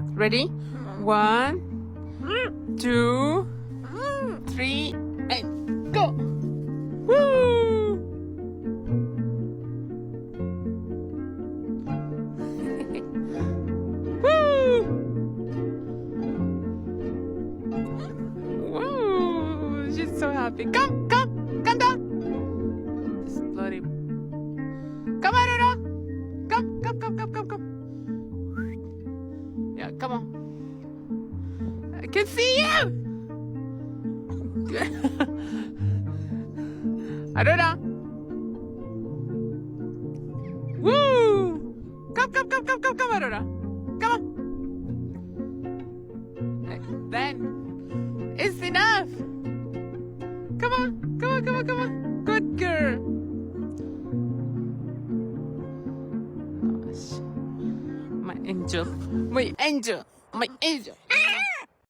Ready? 1, 2, 3, and go! Woo! Woo! Woo! She's so happy. Come down! It's bloody. Come on, Runa! Come. Yeah, come on. I can see you! Aruna! Woo! Come, Aruna! Come on! Then, it's enough! Come on! Good girl! Gosh. My angel!